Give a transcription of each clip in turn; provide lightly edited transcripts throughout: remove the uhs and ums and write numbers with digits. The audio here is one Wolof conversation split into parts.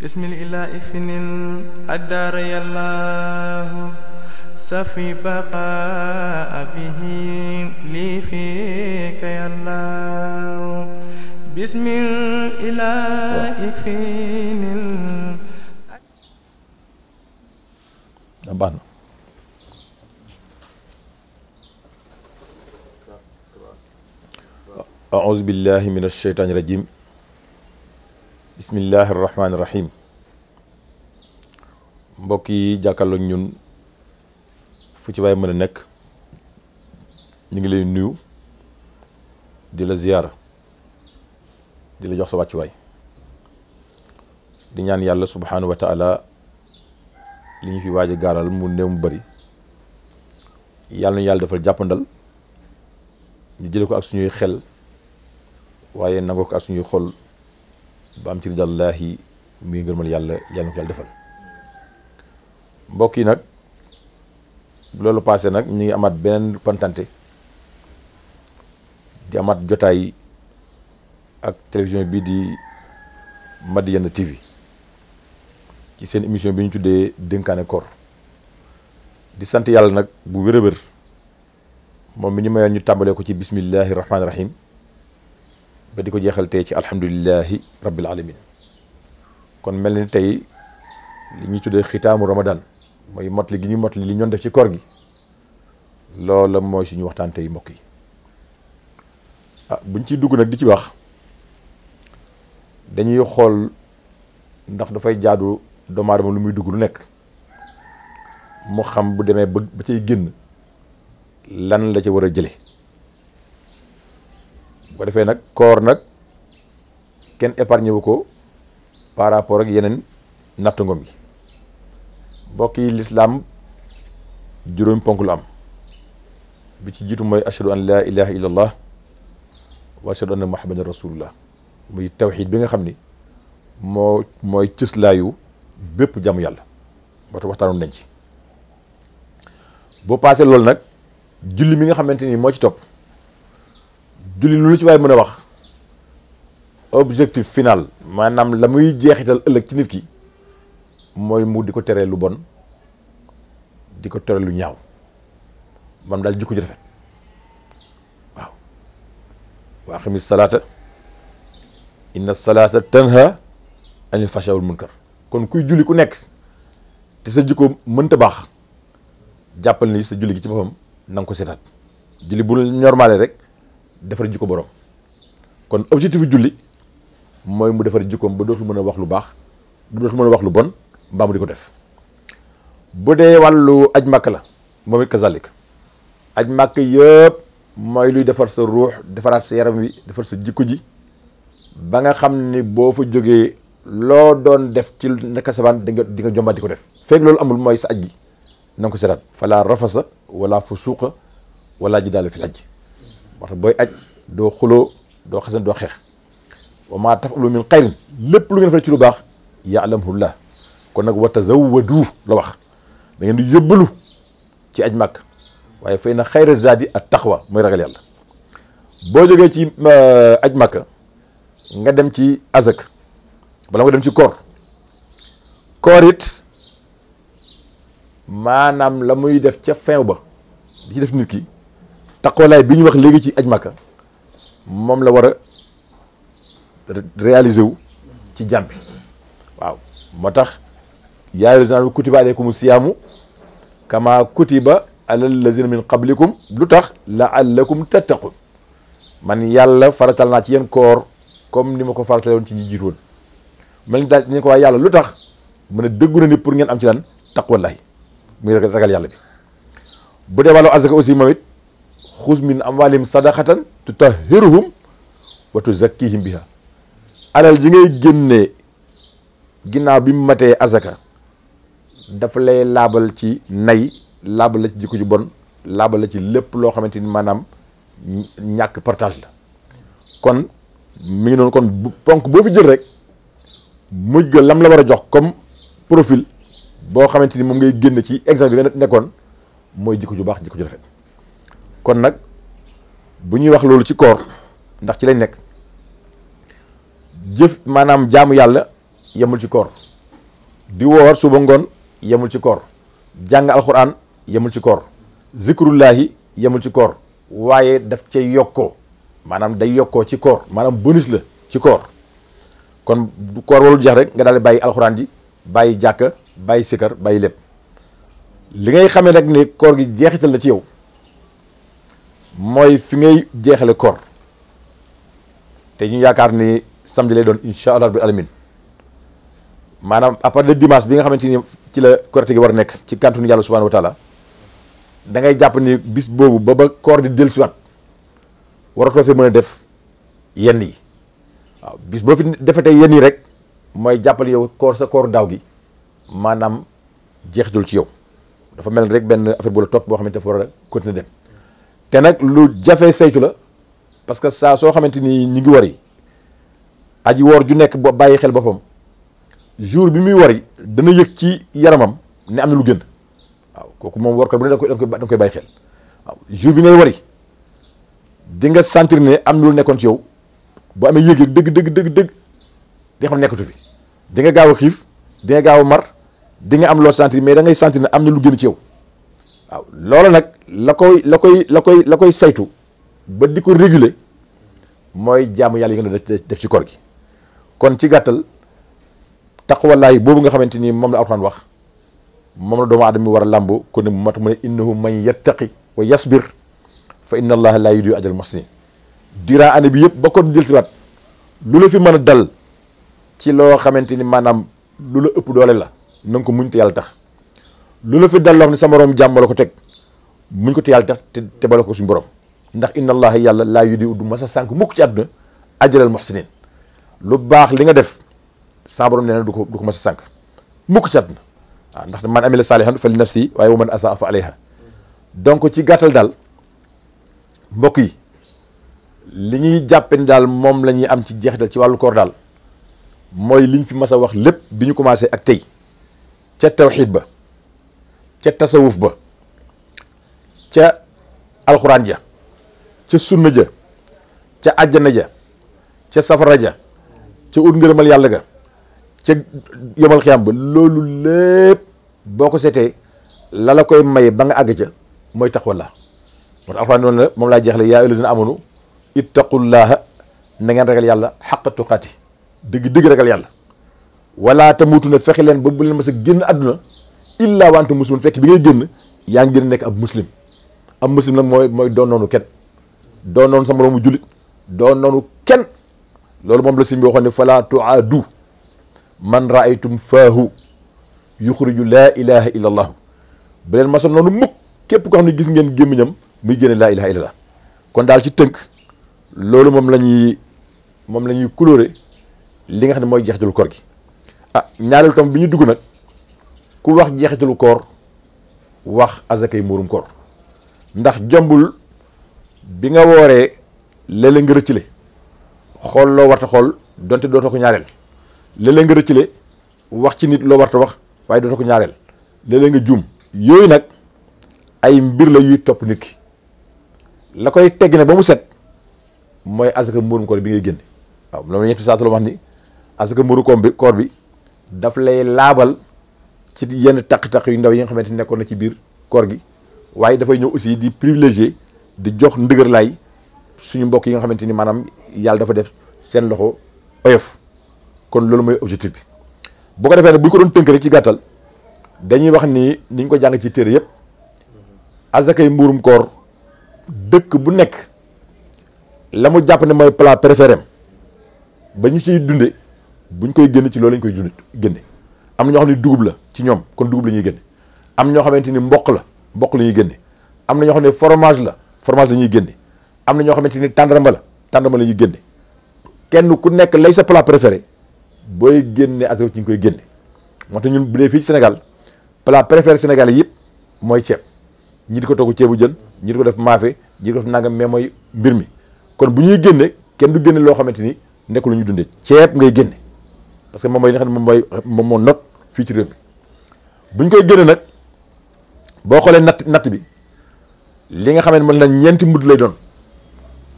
بسم الإله إفن الأدار يالله سفي بقاء به لي فيك يالله بسم الإله إفن baax na أعوذ بالله من الشيطان الرجيم بسم الله الرحمن الرحيم mbokk yi jàkkaarloo ñun fu ci waay mën a nekk ñu ngi lay nuyu di la ziyaara di la jox sa wàccuwaay di ñaan yàlla subhanahu wa taala li ñu fi waaj a gaaral mu néew mu bëri yàlla na yàlla defal jàppandal ñu jële ko ak suñuy xel waaye nangoo ko ak suñuy xol ba am ci ridallaahi muy ngërmal yàlla yàlla na ko yàlla defal mbokk yi nag loolu passé nag ñu ngi amaat beneen kontante di amaat jotaay ak télévision bii di Madiyana TV ci seen émission bi ñu tuddee dénkaane koor di sant yàlla nag bu wér a wér moom mi ñu mayoon ñu tàmbalee ko ci bismillahi rahmaani rahim ba di ko jeexal tey ci alhamdulillahi rabbil alamin kon mel ni tey li ñuy tuddee xitaamu ramadan mooy motli gi ñuy motli li ñoon def ci koor gi loola mooy suñu waxtaan tey mbokk yi buñ ciy dugg nag di ci wax dañuy xool ndax dafay jaadu doomu aadama lu muy dugg lu nekk mu xam bu demee ba cay génn lan la ca war a jële bu defee nag koor nag kenn épargné wu ko par rapport ak yeneen nattangom yi mbokk yi lislaam juróomi ponk lu am bi ci jiitu mooy ashhadu an laa ilaha illallah wa ashhadu anna muhammadan rasulullah muy tawxiid bi nga xam ni mooy cëslaayu bépp jàmm yàlla moo tax waxtaanoon nañ ci boo paasee loolu nag julli mi nga xamante ni moo ci topp julli lu ci waaye mën a wax objectif final maanaam la muy jeexital ëllëg ci nit ki mooy mu di ko teree lu bon di ko tere lu ñaaw mam daal jikko ji rafet waaw wa aqimi salaata inna salaata tanha anil fahsha wal munkar kon kuy julli ku nekk te sa jikko mënta baax jàppal ni sa julli gi ci boppam na nga ko seetaat julli bu normale rek defar jikko borom kon objectif bi julli mooy mu defar jikkoom ba dootul mën a wax lu baax dootul mën a wax lu bon mbaa mu di ko def bu dee wàllu aj màkk la moom it kazalik aj màkk yëpp mooy luy defar sa ruux defaraat sa yaram wi defar sa jikko ji ba nga xam ni boo fa jógee loo doon def ci naka sabaan di nga jombaat di ko def fekk loolu amul mooy sa aj gi na nga ko seetaat fala rafasa wala fusuqa wala jidaala fil aj moo tax booy aj doo xuloo doo xasan doo xeex wa maa tafalu min xayrin lépp lu ngeen fa ci lu baax ya'lamuhullah kon nag wa tazawwadu la wax da ngeen di yóbbalu ci aj màkk waaye fay na xayra zaadi at taqwa mooy ragal yàlla boo jógee ci aj màkk nga dem ci azak bala nga dem ci koor it maanaam la muy def ca fin ba di ci def nit ki taqwalaay bi ñu wax léegi ci aj màkka moom la war a réaliser wu ci jàmbi waaw moo tax yaa ayyuhal lazina kutiba alaykumu siyaamu kama kutiba alal lazina min qablikum lu tax la'allakum tattaqun man yàlla faratal naa ci yéen koor comme ni ma ko faratale woon ci ñi jiitu woon mel ni daal ñu ko waaye yàlla lu tax mu ne dëggu na ni pour ngeen am ci lan taqwallahi muy ragal yàlla bi bu dee wàllu azaka aussi moom it xuz min amwalihim sadaqatan tutahhiruhum wa tuzakkihim biha alal ji ngay génnee ginnaaw bi mu matee azaka dafa lay laabal ci nay laabal la ci jikko ju bon laabal la ci lépp loo xamante ni maanaam ñàkk partage la kon mi ngi noonu kon ponk boo fi jël rek mujj ga lam la war a jox comme profil boo xamante ni moom ngay génn ci exemple bi nga nekkoon mooy jikko ju baax jikko ju rafet kon nag bu ñuy wax loolu ci koor ndax ci lañ nekk jëf maanaam jaamu yàlla yemul ci koor di woor suba ngoon yemul ci koor jàng alxuraan yemul ci koor zikrullahi yemul ci koor waaye daf ca yokkoo maanaam day yokkoo ci koor maanaam bonus la ci koor kon koor warul jeex rek nga daal di bàyyi alxuraan ji bàyyi jàkka bàyyi sikar bàyyi lépp li ngay xamee nag ne koor gi jeexital la ci yow mooy fi ngay jeexale koor te ñu yaakaar ni samedi lay doon incha allah rabbil alamin maanaam à partir de dimanche bi nga xamante ni ci la korite gi war a nekk ci kàntanu yàlla subhanahu wa taala da ngay jàpp ni bis boobu ba koor di dellusiwaat waratoo fi mën a def yenn yi waaw bis boo fi defetee yenn yi rek mooy jàppal yow koor sa koor daaw gi maanaam jeexitul ci yow dafa mel rek benn affaire bu la topp boo xamante dafa war a continuer dem te nag lu jafe saytu la parce que saa soo xamante ni ñi ngi wari aji woor ju nekk ba bàyyi xel boppam jour bi muy wari dana yëg ci yaramam ne am na lu gën waaw kooku moom war ko bu ne da nga koy bàyyi xel waaw jour bi ngay wari di nga sentir ne am na lu nekkoon ci yow bu amee yëg-yëg dëgg di xam nekkatu fi di nga gaaw a xiif di nga gaaw a mar di nga am loo sentir mais da ngay sentir ne am na lu gën ci yow waaw loolu nag la koy saytu ba di ko réguler mooy jaamu yàlla yi nga doon def ci koor gi kon ci gàttal taqwallaahi boobu nga xamante ni moom la alxuraan wax moom la doomu aadama mi war a làmb kon ne moo tax mu ne innahu man yattaqi wa yasbir fa inna allaha laa yudii'u ajral muhsinin durant année bi yëpp ba ko jël si waat lu la fi mën a dal ci loo xamante ni maanaam lu la ëpp doole la na nga ko muñ te yàlla tax lu la fi dal loo xam ne sa moroom jàmm la ko teg muñ ko te yàlla tax te bala ko suñu borom ndax inna allaha yàlla laa yudii'u du mas a sànk mukk ci àdduna ajral muhsinin lu baax li nga def sa borom nee na du ko mas a sànk mukk ci àdduna waaw ndax man amila saalihan fa li nafsi waaye wa man asaa fa alayha donc ci gàttal daal mbokk yi li ñuy jàppe ni daal moom la ñuy am ci jeexital ci wàllu koor daal mooy liñ fi mas a wax lépp bi ñu commencé ak tey ca tawxiid ba ca tasawuf ba ca alxuraan ja ca sunna ja ca àjjana ja ca safara ja ca ut ngërëmal yàlla ga ca yomal xiyam ba loolu lépp boo ko seetee la koy maye ba nga àgg ca mooy taqwallah moo tax alxuraan noonu la moom laa jeexle yaa ayyuhal lazina amanu ittaqullaha na ngeen ragal yàlla xaqa tuqaati dëgg ragal yàlla wala tamuutuna fexe leen ba bu leen mas a génn àdduna illa wa antum muslimun fekk bi ngay génn yaa ngi gën a nekk ab muslim nag mooy doon noonu kenn doon noonu sa moroomu jullit doon noonu kenn loolu moom la sim bi waxoon ne fala tuaadu man raaytum faahu yuxriju laa ilaha illa allahu bu leen masa noonu mukk képp ko xam ne gis ngeen gémmiñam muy génne laa ilaha illa allah kon daal ci tënk loolu moom la ñuy coloré li nga xam ne mooy jeexitalu koor gi ñaareel tom bi ñu dugg nag ku wax jeexitalu koor wax azakay muurum koor ndax jombul bi nga wooree léeg-léeg nga rëccale xool loo warta xool donte dootoo ko ñaareel léeg-léeg nga rëccale wax ci nit loo warta wax waaye dootoo ko ñaareel léeg-léeg nga juum yooyu nag ay mbir la yuy topp nit ki la koy tegg ne ba mu set mooy azaka muurum koor bi ngay génne waaw loolu ñetti saa la wax ni azaka muurum koor bi daf lay laabal ci yenn taq-taq yu ndaw yi nga xamante ni nekkoon na ci biir koor gi waaye dafay ñëw aussi di privilégié di jox ndëgër laay suñu mbokk yi nga xamante ni maanaam yàlla dafa def seen loxo oyof kon loolu mooy objectif bi bu ko defee nag bu ñu ko doon tënk rek ci gàttal dañuy wax ni ñu ko jàng ci téere yëpp azakay mbuurum koor dëkk bu nekk la mu jàpp ne mooy plat préféré ba ñu ciy dunde buñ koy génn ci loolu lañ koy génne am na ñoo xam ne dugub la ci ñoom kon dugub la ñuy génne am ñoo xamante ni mboq la ñuy génne am na ñoo xam ne fromage la ñuy génne am na ñoo xamante ni tàndarma la ñuy génne kenn ku nekk lay sa plat préféré booy génne azaka ci ñu koy génne moo tax ñun bu dee fii ci Sénégal plat préféré Sénégal yëpp mooy ceeb ñi di ko togg ceebu jën ñi di ko def maafe ñi di ko def nangam mais mooy mbir mi kon bu ñuy génne kenn du génne loo xamante ni nekk lu ñuy dundee ceeb ngay génne parce que moom mooy li nga xam ne moom moo not fii ci réew mi bu ñu koy génne nag boo xoolee natt bi li nga xam ne mën na ñeenti mudd lay doon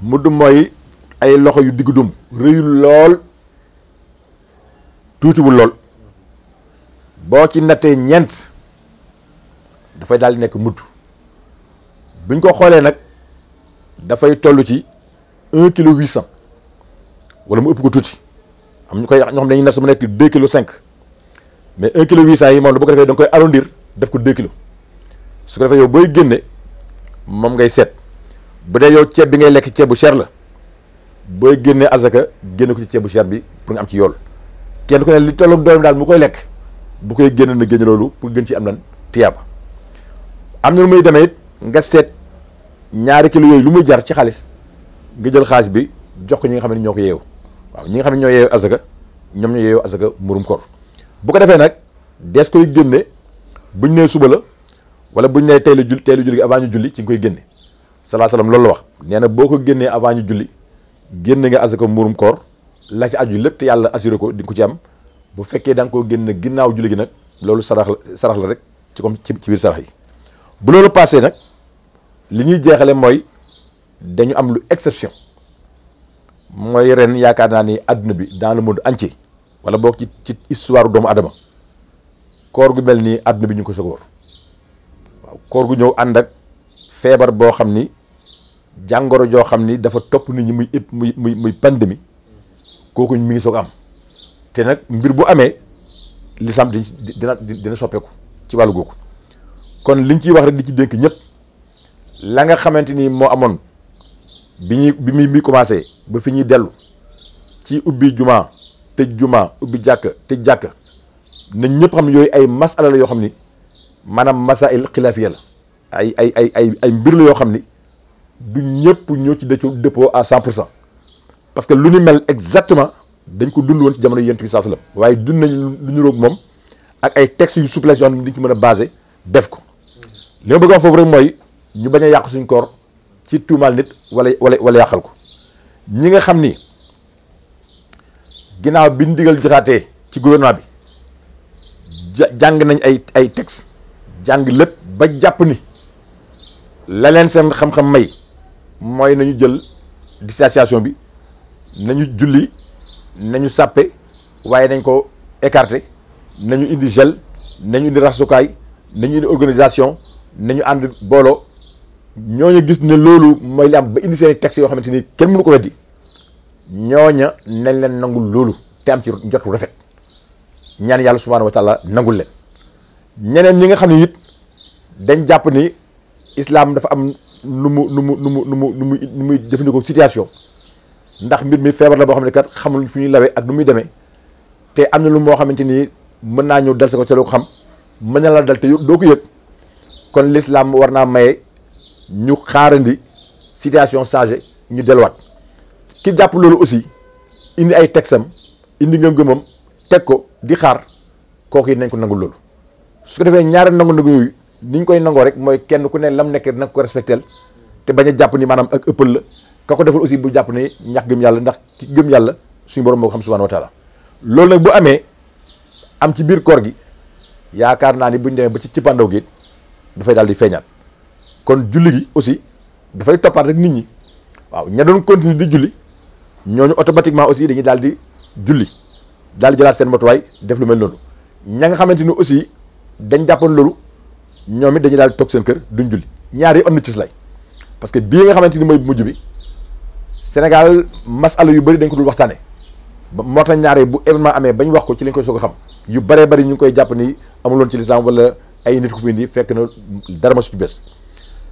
mudd mooy ay loxo yu diggu dum rëyul lool tuutiwul lool boo ci nattee ñeent dafay daal di nekk mudd buñ ko xoolee nag dafay toll ci 1 kilo 800 wala mu ëpp ko tuuti am ñu koy ñoo xam ne dañuy nas mu nekk 2 kilo 5 mais 1 kilo 800 yi moom la bu ko defee da nga koy arrondir def ko 2 kilos su ko defee yow booy génne moom ngay seet bu dee yow ceeb bi ngay lekk ceeb bu cher la booy génne azaka génne ko ci ceeb bu cher bi pour nga am ci yool kenn ku ne li tolloog doolem daal mu koy lekk bu koy génne na génne loolu pour gën ci am lan tiyaaba am na lu muy demee it nga seet ñaari kilo yooyu lu muy jar ci xaalis nga jël xaalis bi jox ko ñi nga xam ne ñoo ko yeewu waaw ñi nga xam ne ñoo yeewu azaka ñoom ñoo yeewu azaka murum koor bu ko defee nag dees koy génne buñ nee suba la wala buñ nee tey la julli avant ñu julli ci nga koy génne salaa salaam loolu la wax nee na boo ko génnee avant ñu julli génne nga azaka murum koor la ci aju lépp te yàlla assuré ko di nga ko ci am bu fekkee da nga koo génne ginnaaw julli gi nag loolu sarax la rek ci comme ci biir sarax yi bu loolu passé nag li ñuy jeexale mooy dañu am lu exception mooy ren yaakaar naa ni adduna bi dans le monde entier wala boog ci histoire doomu adama koor gu mel nii adduna bi ñu ngi ko soog a wër waaw koor gu ñëw ànd ak feebar boo xam ni jàngoro joo xam ni dafa topp nit ñi muy pandémie kooku mi ngi soog a am te nag mbir bu amee lislaam dina soppeeku ci wàllu googu kon liñ ciy wax rek di ci dénk ñëpp la nga xamante ni moo amoon bi muy commencé ba fi ñuy dellu ci ubbi jumaa tëj jumaa ubbi jàkka tëj jàkka nañ ñëpp xam yooyu ay masala la yoo xam ni maanaam masail xilaafiya la ay mbir la yoo xam ni du ñëpp ñoo ci dëppoo à 100% parce que lu ni mel exactement dañ ko dund woon ci jamono Yonent bi sallallahu alayhi wasallam waaye dund nañ lu ñu roog moom ak ay textes yu souplesse yoo xam ne dañ ci mën a basé def ko li ma bëgg wax foofu rek mooy ñu bañ a yàq suñ koor ci tuumaal nit wala yàqal ko ñi nga xam ni ginnaaw bi ndigal jotaatee ci gouvernement bi jàng nañ ay textes jàng lépp ba jàpp ni la leen seen xam-xam may mooy nañu jël distanciation bi nañu julli nañu sàppe waaye nañ ko écarter nañu indi gel nañu indi raxasukaay nañu indi organisation nañu ànd booloo ñooñu gis ne loolu mooy li am ba indi seen i textes yoo xamante ni kenn mënu ko weddi ñooña nañ leen nangul loolu te am ci njortu rafet ñaan yàlla subhaanahu wa taala nangul leen ñeneen ñi nga xam ne it dañ jàpp ni islam dafa am nu muy jëfandikoo situation ndax mbir mi feebar la boo xam ne kat xamul fu ñuy lawee ak nu muy demee te am na lu moo xamante ni mën naa ñëw dal sa ko ca doo ko xam mën na la dal te doo ko yëg kon l'islam war naa maye ñu xaarandi situation changé ñu delluwaat ki jàpp loolu aussi indi ay texam indi ngëm-ngëmam teg ko di xaar kooku it nañ ko nangul loolu su ko defee ñaari nangu yooyu ni ñu koy nangoo rek mooy kenn ku ne lam nekk nag ko respectel te bañ a jàpp ni maanaam ak ëppal la ka ko defal aussi bu jàpp ne ñàkk gëm yàlla ndax ki gëm yàlla suñu borom moo ko xam subhanahu wa taala loolu nag bu amee am ci biir koor gi yaakaar naa ni buñ demee ba ci cippandaw gi dafay daal di feeñaat kon julli gi aussi dafay toppaat rek nit ñi waaw ña doon continuer di julli ñooñu automatiquement aussi dañuy daal di julli daal di jëlaat seen matuwaay def lu mel noonu ña nga xamante ni aussi dañ jàppoon loolu ñoom it dañuy daal di toog seen kër duñ julli ñaar yi am na ci lay parce que bii nga xamante ni mooy mujj bi Sénégal masala yu bëri dañ ko dul waxtaane ba moo tax ñaare bu événement amee bañ wax ko ci lañ koy soog a xam yu bëree bëri ñu ngi koy jàpp ni amuloon ci lislaam wala ay nit ko fi indi fekk na dara ma su ci bees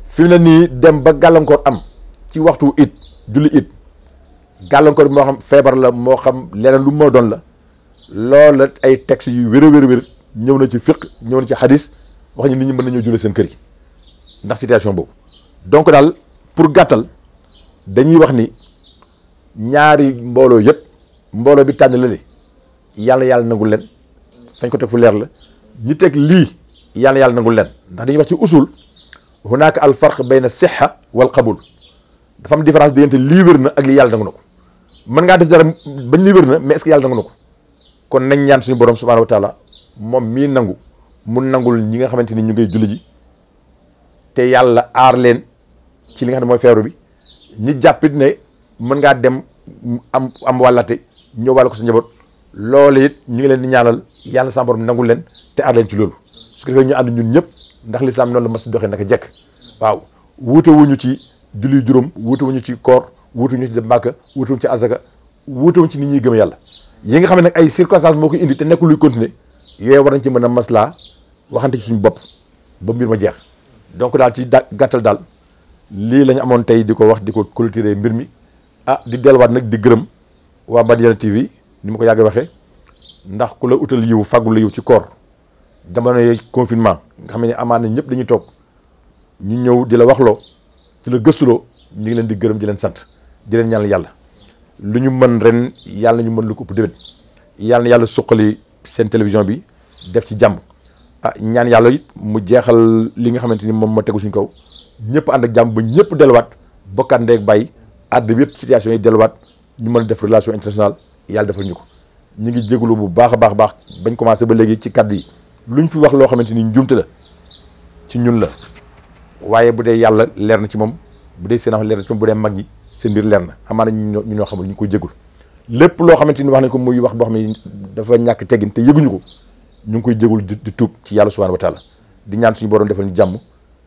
fi mu ne nii dem ba gàllankoor am ci waxtu it julli it gàllankoor bi moo xam feebar la moo xam leneen lu moo doon la loola ay textes yu wér ñëw na ci fiqh ñëw na ci hadis wax ñu nit ñi mën nañoo jullee seen kër yi ndax situation boobu donc daal pour gàttal dañuy wax ni ñaari mbooloo yëpp mbooloo bi tànn la yàlla nangul leen fañ ko teg fu leer la ñi teg lii yàlla nangul leen ndax dañuy wax ci usul hunaka al farq bayna sihha wal qabul dafa am différence diggante lii wér na ak lii yàlla nangu na ko mën ngaa def dara bañ lii wér na mais est-ce que yàlla nangu na ko kon nañ ñaan suñu borom subhanahu wa taala moom mii nangu mu nangul ñi nga xamante ni ñu ngay julli ji te yàlla aar leen ci li nga xam ne mooy feeru bi ñi jàppit ne mën ngaa dem am wàllate ñëw wàll ko sa njaboot loolu it ñu ngi leen di ñaanal yàlla sa borom nangul leen te aar leen ci loolu su ko defee ñu ànd ñun ñëpp ndax lislaam noonu la mas doxee naka jekk waaw wuute wuñu ci julli juróom wuute wuñu ci koor wuute wuñu ci dem Màkka wuute wuñu ci azaka wuute wuñu ci nit ñuy gëm yàlla yi nga xam ne nag ay circonstances moo koy indi te nekkul luy continuer yooyu war nañ ci mën a maslaa waxante ci suñu bopp ba mbir ma jeex donc daal ci gàttal daal lii la ñu amoon tey di ko wax di ko clôturer mbir mi di delluwaat nag di gërëm waa Madiyana TV ni ma ko yàgg waxee ndax ku la utal yiw fàggul la yiw ci koor jamonoy confinement nga xam ne amaan na ñëpp dañuy toog ñu ñëw di la waxloo ci la gëstuloo ñu ngi leen di gërëm di leen sant di leen ñaanal yàlla lu ñu mën ren yàlla ñu mën lu ko ëpp déwén yàlla na yàlla suqali seen télévision bi def ci jàmm ñaan yàlla it mu jeexal li nga xamante ni moom moo tegu suñ kaw ñëpp ànd ak jàmm ba ñëpp delluwaat bokkaat ndeeg bàyyi àdduna bi yëpp situation yi delluwaat ñu mën a def relation internationale yàlla defal ñu ko ñu ngi jégalu bu baax a baax bañ commencé ba léegi ci kaddu yi luñ fi wax loo xamante ni njuumte la ci ñun la waaye bu dee yàlla leer na ci moom bu dee seen leer na ci moom bu dee mag ñi seen mbir leer na amaana ñu ñoo xamul ñu ngi koy jégul lépp loo xamante ni wax nañ ko muy wax boo xam ne dafa ñàkk teggin te yëguñu ko ñu ngi koy jégul di tuub ci yàlla subhanahu wa taala di ñaan suñu borom defal ñu jàmm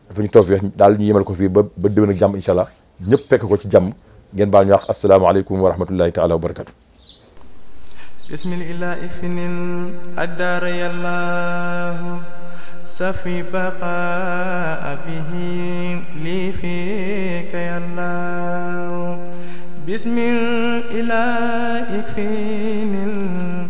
dafa ñu tawfiix daal ñu yemal ko fii ba déwén ak jàmm incha allah ñëpp fekk ko ci jàmm ngeen baal ñu wax asalaamaaleykum wa rahmatullahi taala wa barakatu bismillahi finil addaara yàllaahu safi baqaa bihi lii fiika yàllaahu bismillahi finil